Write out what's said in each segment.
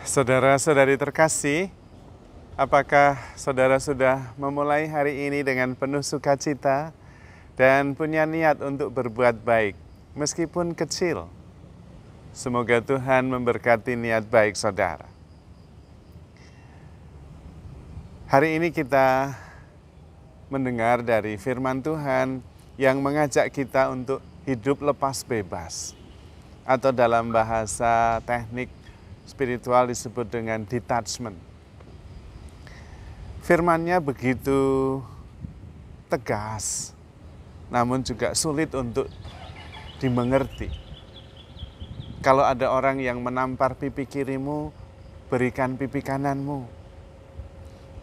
Saudara-saudari terkasih, apakah saudara sudah memulai hari ini dengan penuh sukacita dan punya niat untuk berbuat baik, meskipun kecil? Semoga Tuhan memberkati niat baik saudara. Hari ini kita mendengar dari firman Tuhan yang mengajak kita untuk hidup lepas bebas, atau dalam bahasa teknik spiritual disebut dengan detachment. Firman-Nya begitu tegas, namun juga sulit untuk dimengerti. Kalau ada orang yang menampar pipi kirimu, berikan pipi kananmu.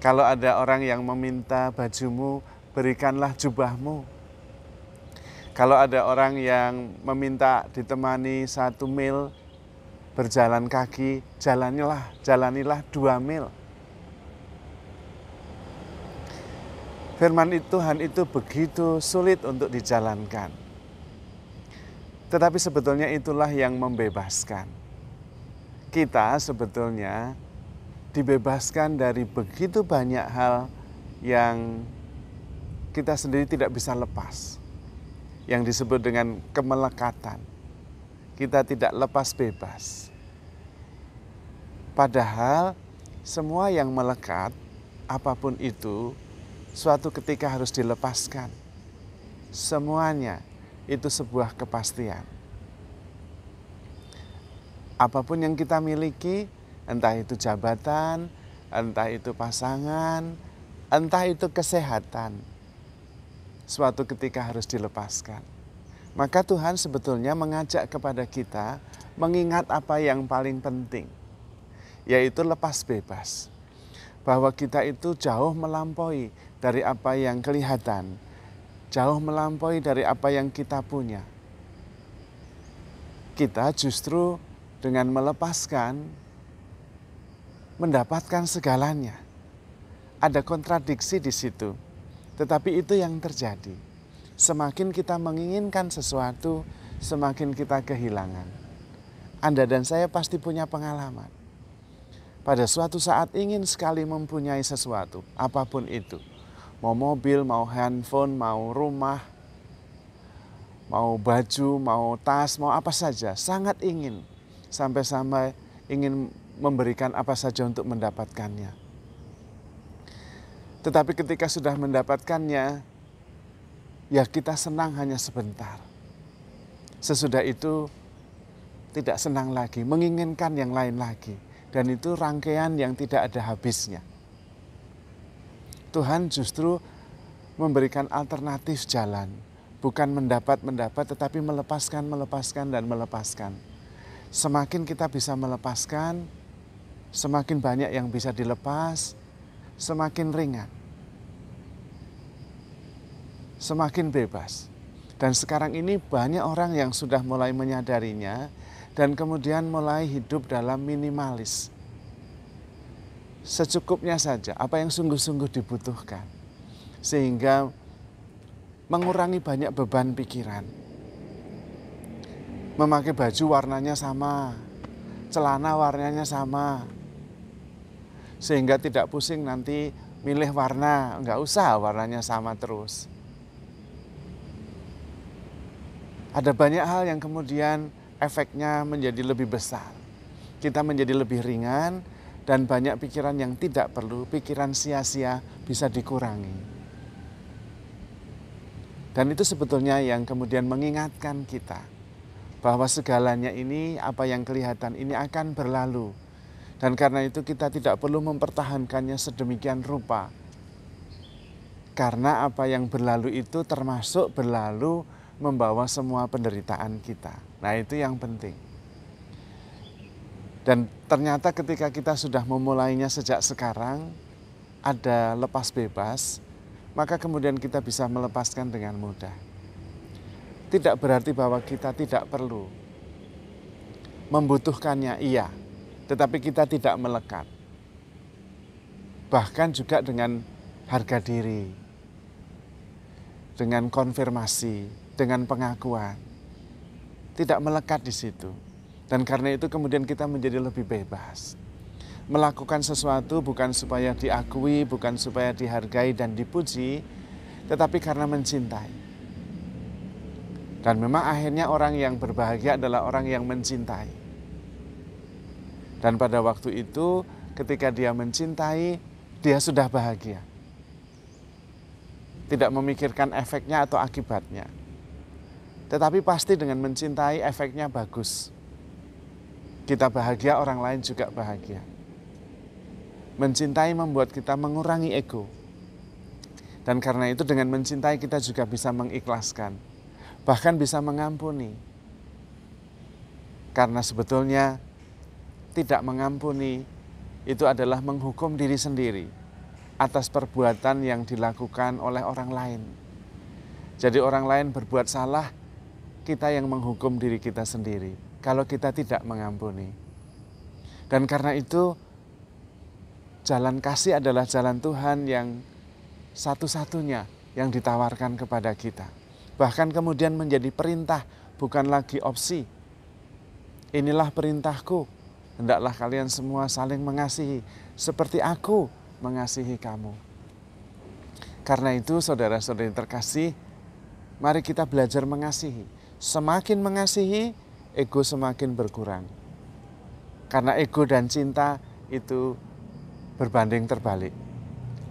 Kalau ada orang yang meminta bajumu, berikanlah jubahmu. Kalau ada orang yang meminta ditemani 1 mil berjalan kaki, jalanilah 2 mil. Firman Tuhan itu begitu sulit untuk dijalankan. Tetapi sebetulnya itulah yang membebaskan. Kita sebetulnya dibebaskan dari begitu banyak hal yang kita sendiri tidak bisa lepas. Yang disebut dengan kemelekatan. Kita tidak lepas bebas. Padahal semua yang melekat, apapun itu, suatu ketika harus dilepaskan. Semuanya itu sebuah kepastian. Apapun yang kita miliki, entah itu jabatan, entah itu pasangan, entah itu kesehatan, suatu ketika harus dilepaskan. Maka Tuhan sebetulnya mengajak kepada kita mengingat apa yang paling penting, yaitu lepas bebas. Bahwa kita itu jauh melampaui dari apa yang kelihatan, jauh melampaui dari apa yang kita punya. Kita justru dengan melepaskan, mendapatkan segalanya. Ada kontradiksi di situ, tetapi itu yang terjadi. Semakin kita menginginkan sesuatu, semakin kita kehilangan. Anda dan saya pasti punya pengalaman. Pada suatu saat ingin sekali mempunyai sesuatu, apapun itu. Mau mobil, mau handphone, mau rumah, mau baju, mau tas, mau apa saja. Sangat ingin, sampai-sampai ingin memberikan apa saja untuk mendapatkannya. Tetapi ketika sudah mendapatkannya, ya kita senang hanya sebentar. Sesudah itu tidak senang lagi, menginginkan yang lain lagi. Dan itu rangkaian yang tidak ada habisnya. Tuhan justru memberikan alternatif jalan. Bukan mendapat, tetapi melepaskan, dan melepaskan. Semakin kita bisa melepaskan, semakin banyak yang bisa dilepas, semakin ringan. Semakin bebas. Dan sekarang ini banyak orang yang sudah mulai menyadarinya dan kemudian mulai hidup dalam minimalis. Secukupnya saja, apa yang sungguh-sungguh dibutuhkan. Sehingga mengurangi banyak beban pikiran. Memakai baju warnanya sama, celana warnanya sama. Sehingga tidak pusing nanti milih warna, enggak usah warnanya sama terus. Ada banyak hal yang kemudian efeknya menjadi lebih besar. Kita menjadi lebih ringan dan banyak pikiran yang tidak perlu, pikiran sia-sia bisa dikurangi. Dan itu sebetulnya yang kemudian mengingatkan kita bahwa segalanya ini, apa yang kelihatan ini akan berlalu. Dan karena itu kita tidak perlu mempertahankannya sedemikian rupa. Karena apa yang berlalu itu termasuk berlalu membawa semua penderitaan kita. Nah, itu yang penting. Dan ternyata ketika kita sudah memulainya sejak sekarang, ada lepas bebas, maka kemudian kita bisa melepaskan dengan mudah. Tidak berarti bahwa kita tidak perlu. Membutuhkannya iya, tetapi kita tidak melekat. Bahkan juga dengan harga diri, dengan konfirmasi, dengan pengakuan. Tidak melekat di situ. Dan karena itu kemudian kita menjadi lebih bebas. melakukan sesuatu bukan supaya diakui, bukan supaya dihargai dan dipuji, tetapi karena mencintai. Dan memang akhirnya orang yang berbahagia adalah orang yang mencintai. Dan pada waktu itu ketika dia mencintai, dia sudah bahagia. Tidak memikirkan efeknya atau akibatnya. Tetapi pasti dengan mencintai efeknya bagus. Kita bahagia, orang lain juga bahagia. Mencintai membuat kita mengurangi ego. Dan karena itu dengan mencintai kita juga bisa mengikhlaskan. Bahkan bisa mengampuni. Karena sebetulnya tidak mengampuni itu adalah menghukum diri sendiri atas perbuatan yang dilakukan oleh orang lain. Jadi orang lain berbuat salah, kita yang menghukum diri kita sendiri kalau kita tidak mengampuni. Dan karena itu jalan kasih adalah jalan Tuhan yang satu-satunya yang ditawarkan kepada kita. Bahkan kemudian menjadi perintah, bukan lagi opsi. Inilah perintahku, hendaklah kalian semua saling mengasihi, seperti aku mengasihi kamu. Karena itu saudara-saudari terkasih, mari kita belajar mengasihi. Semakin mengasihi, ego semakin berkurang. Karena ego dan cinta itu berbanding terbalik.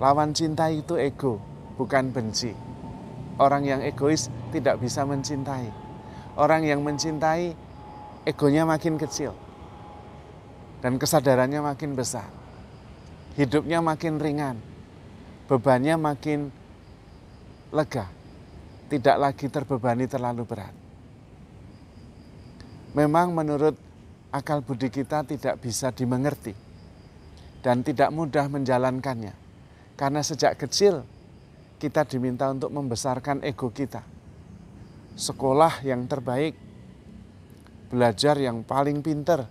Lawan cinta itu ego, bukan benci. Orang yang egois tidak bisa mencintai. Orang yang mencintai, egonya makin kecil. Dan kesadarannya makin besar. Hidupnya makin ringan. Bebannya makin lega. Tidak lagi terbebani terlalu berat. Memang menurut akal budi kita tidak bisa dimengerti. Dan tidak mudah menjalankannya. Karena sejak kecil kita diminta untuk membesarkan ego kita. Sekolah yang terbaik, belajar yang paling pinter,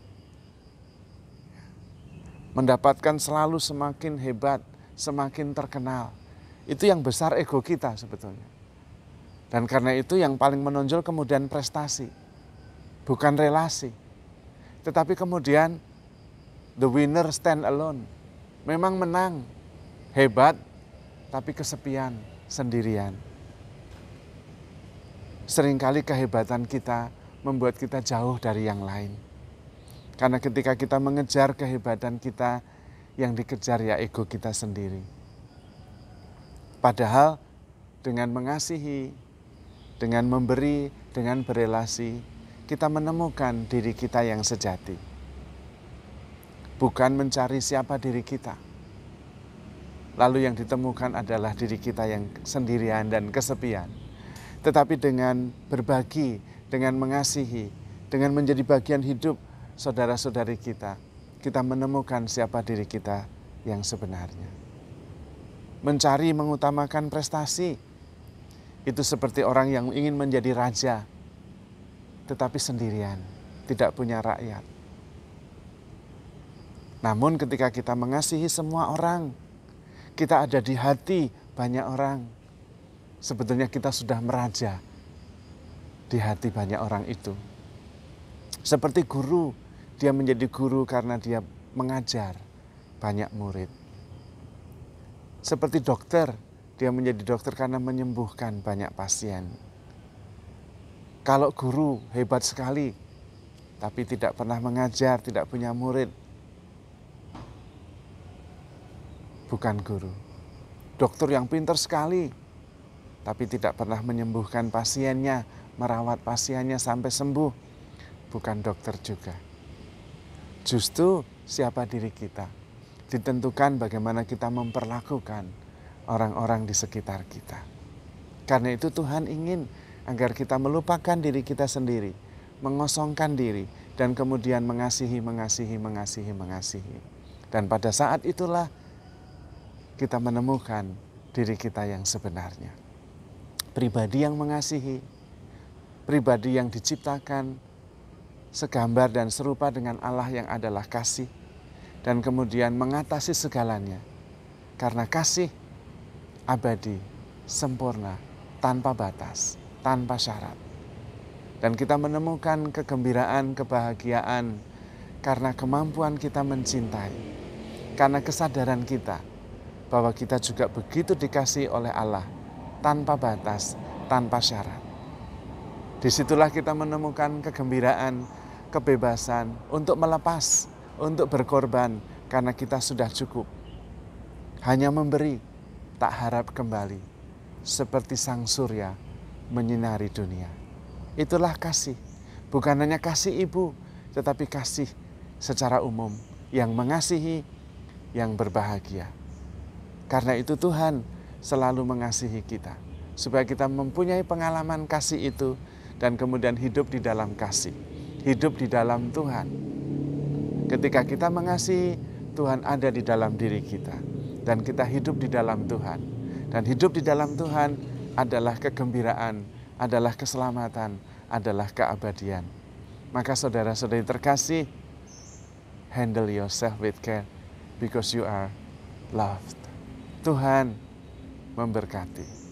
mendapatkan selalu semakin hebat, semakin terkenal. Itu yang besar ego kita sebetulnya. Dan karena itu yang paling menonjol kemudian prestasi, bukan relasi. Tetapi kemudian the winner stand alone. Memang menang, hebat, tapi kesepian, sendirian. Seringkali kehebatan kita membuat kita jauh dari yang lain. Karena ketika kita mengejar kehebatan kita, yang dikejar ya ego kita sendiri. Padahal dengan mengasihi, dengan memberi, dengan berelasi, kita menemukan diri kita yang sejati. Bukan mencari siapa diri kita. Lalu yang ditemukan adalah diri kita yang sendirian dan kesepian. Tetapi dengan berbagi, dengan mengasihi, dengan menjadi bagian hidup saudara-saudari kita, kita menemukan siapa diri kita yang sebenarnya. Mencari, mengutamakan prestasi, itu seperti orang yang ingin menjadi raja, tetapi sendirian, tidak punya rakyat. Namun ketika kita mengasihi semua orang, kita ada di hati banyak orang. Sebetulnya kita sudah meraja di hati banyak orang itu. Seperti guru, dia menjadi guru karena dia mengajar banyak murid. Seperti dokter, dia menjadi dokter karena menyembuhkan banyak pasien. Kalau guru hebat sekali, tapi tidak pernah mengajar, tidak punya murid, bukan guru. Dokter yang pintar sekali, tapi tidak pernah menyembuhkan pasiennya, merawat pasiennya sampai sembuh, bukan dokter juga. Justru siapa diri kita, ditentukan bagaimana kita memperlakukan orang-orang di sekitar kita. Karena itu Tuhan ingin agar kita melupakan diri kita sendiri, mengosongkan diri, dan kemudian mengasihi. Dan pada saat itulah kita menemukan diri kita yang sebenarnya. Pribadi yang mengasihi, pribadi yang diciptakan segambar dan serupa dengan Allah yang adalah kasih, dan kemudian mengatasi segalanya. Karena kasih abadi, sempurna, tanpa batas, tanpa syarat. Dan kita menemukan kegembiraan, kebahagiaan karena kemampuan kita mencintai. karena kesadaran kita bahwa kita juga begitu dikasihi oleh Allah, tanpa batas, tanpa syarat. Disitulah kita menemukan kegembiraan, kebebasan untuk melepas, untuk berkorban, karena kita sudah cukup. Hanya memberi, tak harap kembali, seperti sang surya menyinari dunia. Itulah kasih, bukan hanya kasih ibu, tetapi kasih secara umum yang mengasihi, yang berbahagia. Karena itu Tuhan selalu mengasihi kita, supaya kita mempunyai pengalaman kasih itu dan kemudian hidup di dalam kasih, hidup di dalam Tuhan. Ketika kita mengasihi, Tuhan ada di dalam diri kita dan kita hidup di dalam Tuhan. Dan hidup di dalam Tuhan adalah kegembiraan, adalah keselamatan, adalah keabadian. Maka saudara-saudari terkasih, handle yourself with care because you are loved. Tuhan memberkati.